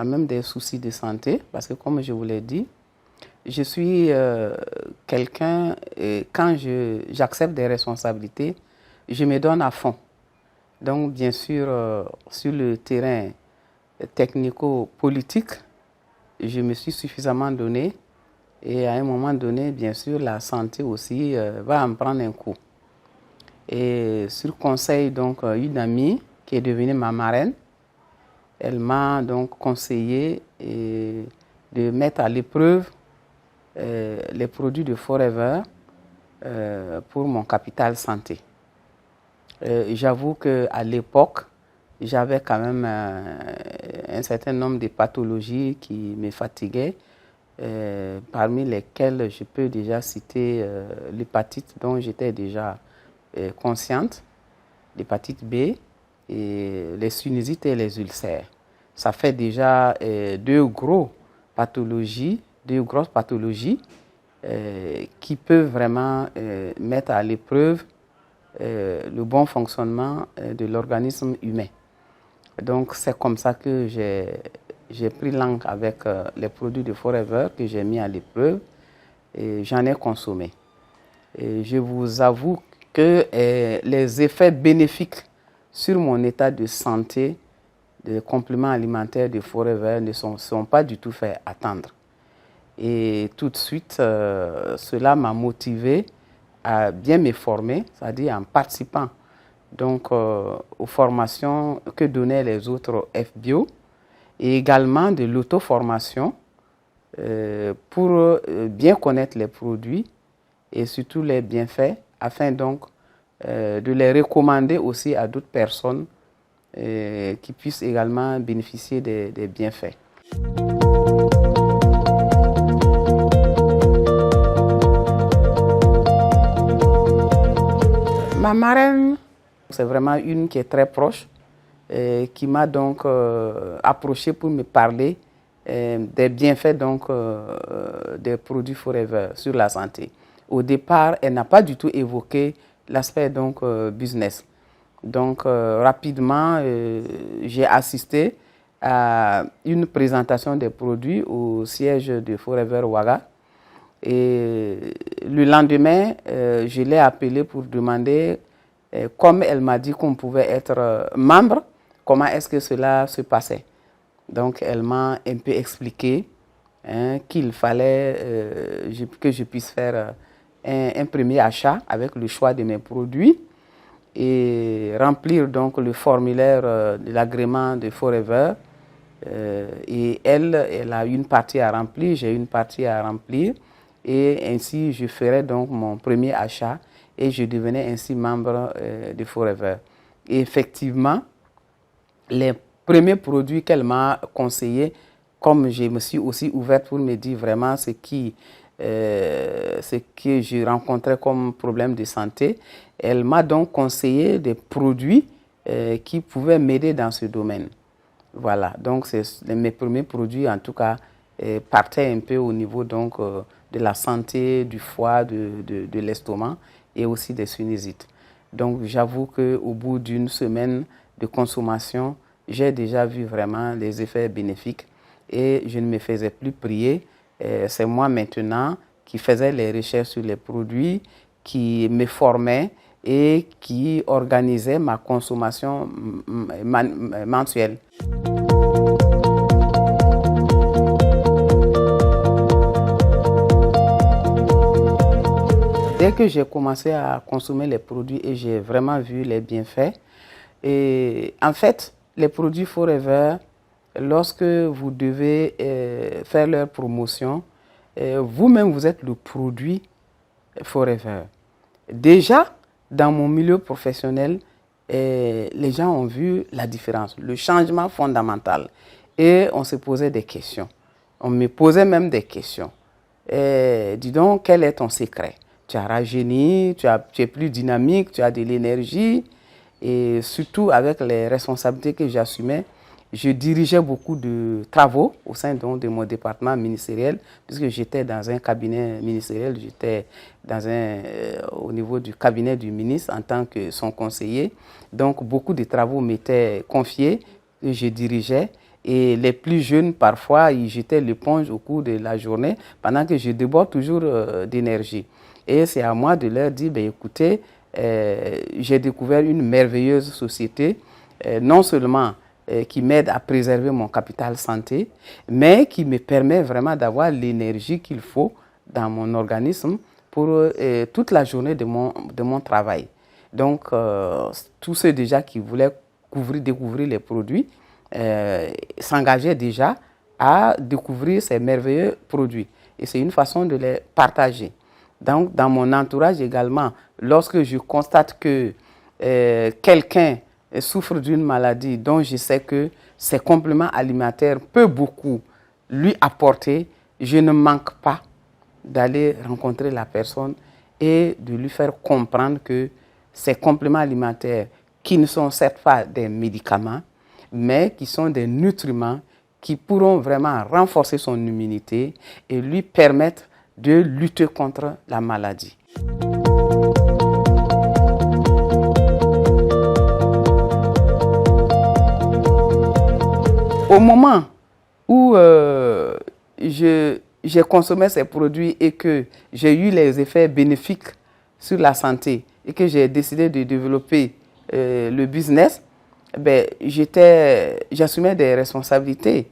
quand même des soucis de santé parce que comme je vous l'ai dit, je suis quelqu'un, quand j'accepte des responsabilités, je me donne à fond. Donc bien sûr, sur le terrain technico-politique, je me suis suffisamment donné et à un moment donné, bien sûr, la santé aussi va en prendre un coup. Et sur conseil donc une amie qui est devenue ma marraine, elle m'a donc conseillé de mettre à l'épreuve les produits de Forever pour mon capital santé. J'avoue qu'à l'époque, j'avais quand même un certain nombre de pathologies qui me fatiguaient, parmi lesquelles je peux déjà citer l'hépatite dont j'étais déjà consciente, l'hépatite B, et les sinusites et les ulcères. Ça fait déjà deux grosses pathologies qui peuvent vraiment mettre à l'épreuve le bon fonctionnement de l'organisme humain. Donc c'est comme ça que j'ai pris langue avec les produits de Forever que j'ai mis à l'épreuve et j'en ai consommé. Et je vous avoue que les effets bénéfiques sur mon état de santé des compléments alimentaires de Forever ne sont pas du tout fait attendre. Et tout de suite, cela m'a motivé à bien me former, c'est-à-dire en participant donc, aux formations que donnaient les autres FBio et également de l'auto-formation pour bien connaître les produits et surtout les bienfaits afin donc de les recommander aussi à d'autres personnes qui puissent également bénéficier des bienfaits. Ma marraine, c'est vraiment une qui est très proche, qui m'a donc approché pour me parler des bienfaits donc, des produits Forever sur la santé. Au départ, elle n'a pas du tout évoqué l'aspect donc business. Donc rapidement, j'ai assisté à une présentation des produits au siège de Forever Ouaga. Et le lendemain, je l'ai appelée pour demander, comme elle m'a dit qu'on pouvait être membre, comment est-ce que cela se passait. Donc elle m'a un peu expliqué qu'il fallait que je puisse faire un premier achat avec le choix de mes produits et remplir donc le formulaire de l'agrément de Forever. Et elle a une partie à remplir, j'ai une partie à remplir. Et ainsi, je ferai donc mon premier achat et je devenais ainsi membre de Forever. Et effectivement, les premiers produits qu'elle m'a conseillés, comme je me suis aussi ouverte pour me dire vraiment ce que je rencontrais comme problème de santé, elle m'a donc conseillé des produits qui pouvaient m'aider dans ce domaine. Voilà, donc mes premiers produits, en tout cas, partaient un peu au niveau donc, de la santé, du foie, de l'estomac et aussi des sinusites. Donc j'avoue qu'au bout d'une semaine de consommation, j'ai déjà vu vraiment les effets bénéfiques et je ne me faisais plus prier. C'est moi maintenant qui faisais les recherches sur les produits, qui me formais et qui organisait ma consommation mensuelle. Dès que j'ai commencé à consommer les produits et j'ai vraiment vu les bienfaits, et en fait, les produits Forever, lorsque vous devez faire leur promotion, vous-même vous êtes le produit Forever. Déjà, dans mon milieu professionnel, les gens ont vu la différence, le changement fondamental. Et on se posait des questions. On me posait même des questions. Dis donc, quel est ton secret? Tu as rajeuni, tu es plus dynamique, tu as de l'énergie. Et surtout avec les responsabilités que j'assumais, je dirigeais beaucoup de travaux au sein de mon département ministériel, puisque j'étais dans un cabinet ministériel, j'étais au niveau du cabinet du ministre en tant que son conseiller. Donc beaucoup de travaux m'étaient confiés, que je dirigeais. Et les plus jeunes, parfois, ils jetaient l'éponge au cours de la journée pendant que je déborde toujours d'énergie. Et c'est à moi de leur dire, ben, écoutez, j'ai découvert une merveilleuse société, non seulement qui m'aide à préserver mon capital santé, mais qui me permet vraiment d'avoir l'énergie qu'il faut dans mon organisme pour toute la journée de mon travail. Donc, tous ceux déjà qui voulaient découvrir les produits s'engageaient déjà à découvrir ces merveilleux produits. Et c'est une façon de les partager. Donc, dans mon entourage également, lorsque je constate que quelqu'un souffre d'une maladie dont je sais que ses compléments alimentaires peuvent beaucoup lui apporter, je ne manque pas d'aller rencontrer la personne et de lui faire comprendre que ces compléments alimentaires, qui ne sont certes pas des médicaments, mais qui sont des nutriments qui pourront vraiment renforcer son immunité et lui permettre de lutter contre la maladie. Au moment où j'ai consommé ces produits et que j'ai eu les effets bénéfiques sur la santé et que j'ai décidé de développer le business, ben, j'assumais des responsabilités.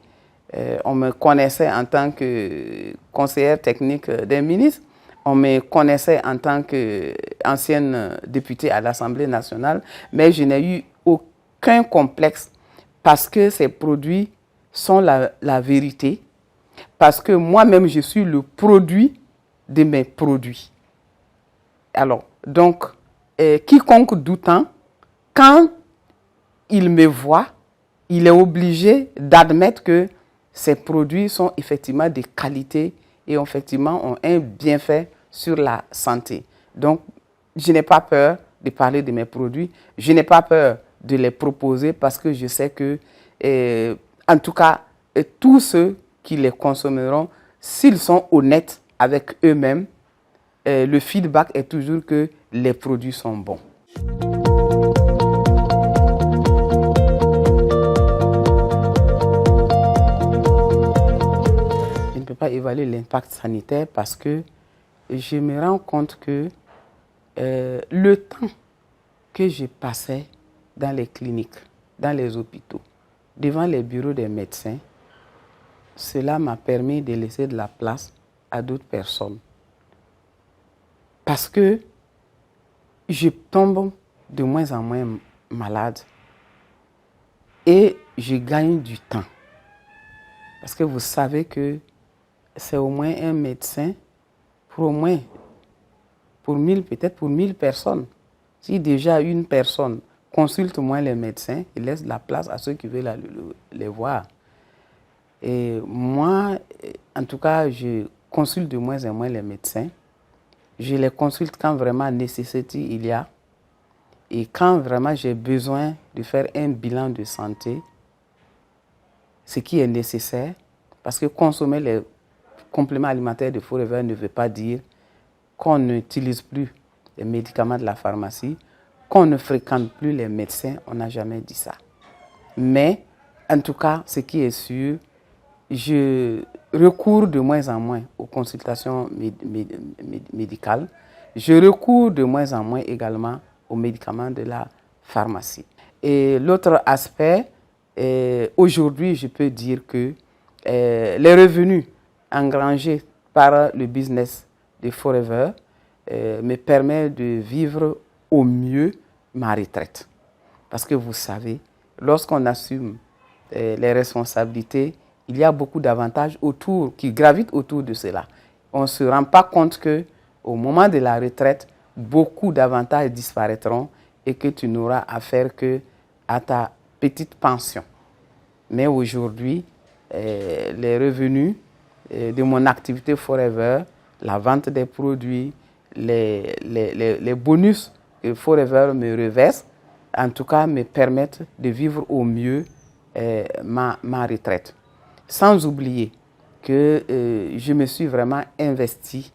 On me connaissait en tant que conseillère technique des ministres, on me connaissait en tant qu'ancienne députée à l'Assemblée nationale, mais je n'ai eu aucun complexe parce que ces produits sont la vérité, parce que moi-même je suis le produit de mes produits. Alors, donc, quiconque doutant, quand il me voit, il est obligé d'admettre que ces produits sont effectivement de qualité et effectivement ont un bienfait sur la santé. Donc, je n'ai pas peur de parler de mes produits, je n'ai pas peur de les proposer parce que je sais que, en tout cas, tous ceux qui les consommeront, s'ils sont honnêtes avec eux-mêmes, le feedback est toujours que les produits sont bons. Je ne peux pas évaluer l'impact sanitaire parce que je me rends compte que le temps que je passais dans les cliniques, dans les hôpitaux, devant les bureaux des médecins, cela m'a permis de laisser de la place à d'autres personnes. Parce que je tombe de moins en moins malade et je gagne du temps. Parce que vous savez que c'est au moins un médecin pour 1000, peut-être pour 1000 personnes. Si déjà une personne consulte moins les médecins, il laisse la place à ceux qui veulent les voir. Et moi, en tout cas, je consulte de moins en moins les médecins. Je les consulte quand vraiment nécessité il y a. Et quand vraiment j'ai besoin de faire un bilan de santé, ce qui est nécessaire, parce que consommer les compléments alimentaires de Forever ne veut pas dire qu'on n'utilise plus les médicaments de la pharmacie, qu'on ne fréquente plus les médecins, on n'a jamais dit ça. Mais, en tout cas, ce qui est sûr, je recours de moins en moins aux consultations médicales. Je recours de moins en moins également aux médicaments de la pharmacie. Et l'autre aspect, aujourd'hui, je peux dire que les revenus engrangés par le business de Forever me permettent de vivre au mieux ma retraite. Parce que vous savez, lorsqu'on assume les responsabilités, il y a beaucoup d'avantages qui gravitent autour de cela. On ne se rend pas compte qu'au moment de la retraite, beaucoup d'avantages disparaîtront et que tu n'auras affaire qu'à ta petite pension. Mais aujourd'hui, les revenus de mon activité Forever, la vente des produits, les bonus que Forever me reverse, en tout cas, me permettent de vivre au mieux ma retraite. Sans oublier que je me suis vraiment investi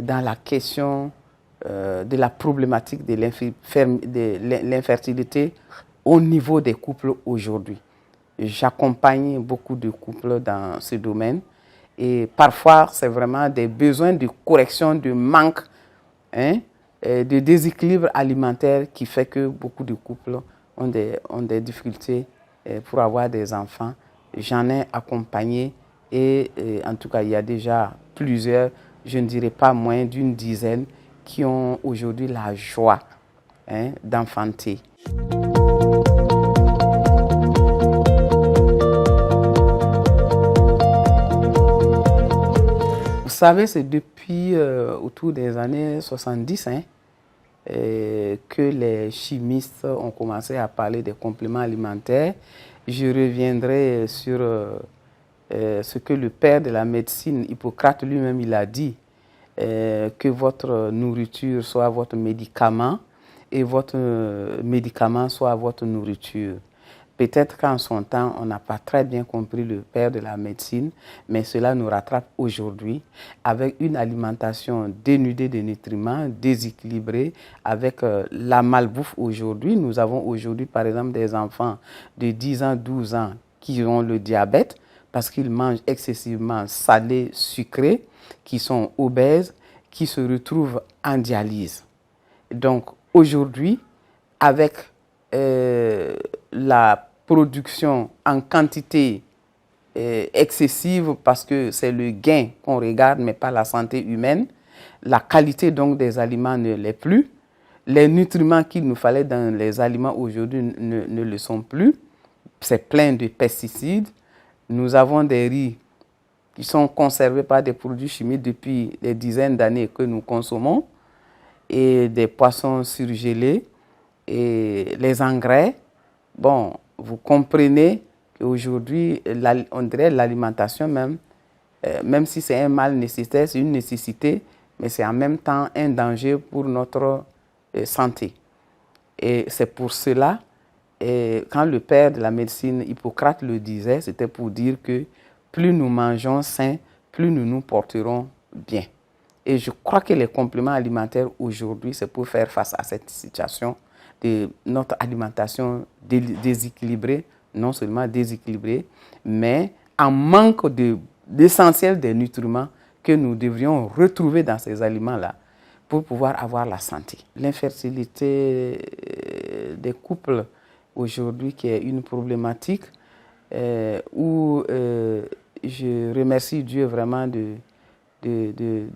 dans la question de la problématique de l'infertilité au niveau des couples aujourd'hui. j'accompagne beaucoup de couples dans ce domaine. Et parfois, c'est vraiment des besoins de correction, de manque, hein, de déséquilibre alimentaire qui fait que beaucoup de couples ont des difficultés pour avoir des enfants. J'en ai accompagné et en tout cas, il y a déjà plusieurs, je ne dirais pas moins d'une dizaine, qui ont aujourd'hui la joie, hein, d'enfanter. Vous savez, c'est depuis autour des années 70 hein, que les chimistes ont commencé à parler des compléments alimentaires. Je reviendrai sur ce que le père de la médecine, Hippocrate lui-même, il a dit, que votre nourriture soit votre médicament et votre médicament soit votre nourriture. Peut-être qu'en son temps, on n'a pas très bien compris le père de la médecine, mais cela nous rattrape aujourd'hui avec une alimentation dénudée de nutriments, déséquilibrée, avec la malbouffe aujourd'hui. Nous avons aujourd'hui, par exemple, des enfants de 10 ans, 12 ans qui ont le diabète parce qu'ils mangent excessivement salé, sucré, qui sont obèses, qui se retrouvent en dialyse. Donc aujourd'hui, avec la production en quantité excessive, parce que c'est le gain qu'on regarde, mais pas la santé humaine, la qualité donc des aliments ne l'est plus, les nutriments qu'il nous fallait dans les aliments aujourd'hui ne le sont plus, c'est plein de pesticides, nous avons des riz qui sont conservés par des produits chimiques depuis des dizaines d'années que nous consommons, et des poissons surgelés, et les engrais. Bon, vous comprenez qu'aujourd'hui, on dirait l'alimentation même si c'est un mal nécessaire, c'est une nécessité, mais c'est en même temps un danger pour notre santé. Et c'est pour cela, quand le père de la médecine, Hippocrate, le disait, c'était pour dire que plus nous mangeons sain, plus nous nous porterons bien. Et je crois que les compléments alimentaires aujourd'hui, c'est pour faire face à cette situation de notre alimentation déséquilibrée, non seulement déséquilibrée, mais en manque d'essentiel des nutriments que nous devrions retrouver dans ces aliments-là pour pouvoir avoir la santé. L'infertilité des couples aujourd'hui qui est une problématique où je remercie Dieu vraiment de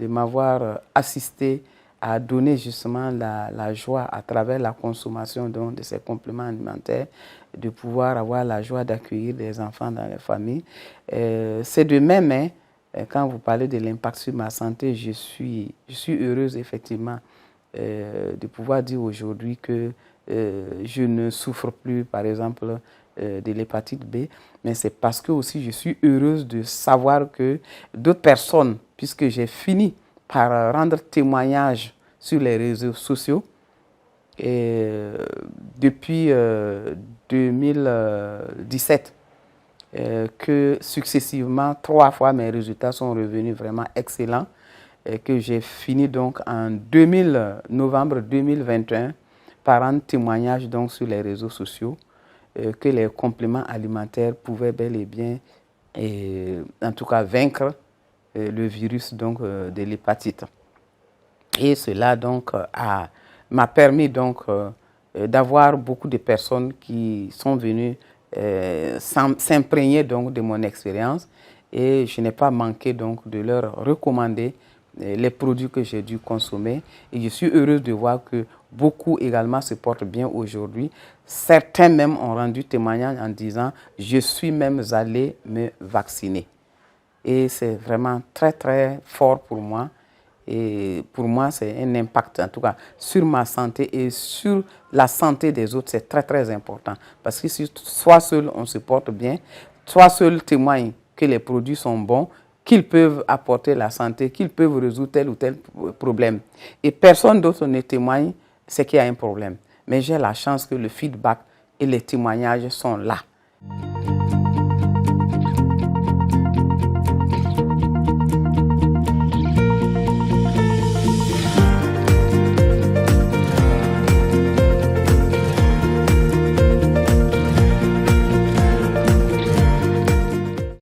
m'avoir assisté à donner justement la joie à travers la consommation donc, de ces compléments alimentaires, de pouvoir avoir la joie d'accueillir des enfants dans les familles. C'est de même, hein, quand vous parlez de l'impact sur ma santé, je suis heureuse effectivement de pouvoir dire aujourd'hui que je ne souffre plus, par exemple, de l'hépatite B, mais c'est parce que aussi je suis heureuse de savoir que d'autres personnes, puisque j'ai fini par rendre témoignage sur les réseaux sociaux, et depuis 2017, que successivement, 3 fois mes résultats sont revenus vraiment excellents, et que j'ai fini donc en novembre 2021 par rendre témoignage donc sur les réseaux sociaux que les compléments alimentaires pouvaient bel et bien, en tout cas, vaincre le virus donc, de l'hépatite. Et cela donc m'a permis donc d'avoir beaucoup de personnes qui sont venues s'imprégner donc de mon expérience, et je n'ai pas manqué donc de leur recommander les produits que j'ai dû consommer, et je suis heureuse de voir que beaucoup également se portent bien aujourd'hui. Certains même ont rendu témoignage en disant « je suis même allé me vacciner ». Et c'est vraiment très très fort pour moi. Et pour moi, c'est un impact, en tout cas, sur ma santé et sur la santé des autres. C'est très très important. Parce que si soit seul on se porte bien, soit seul témoigne que les produits sont bons, qu'ils peuvent apporter la santé, qu'ils peuvent résoudre tel ou tel problème. Et personne d'autre ne témoigne, c'est qu'il y a un problème. Mais j'ai la chance que le feedback et les témoignages sont là.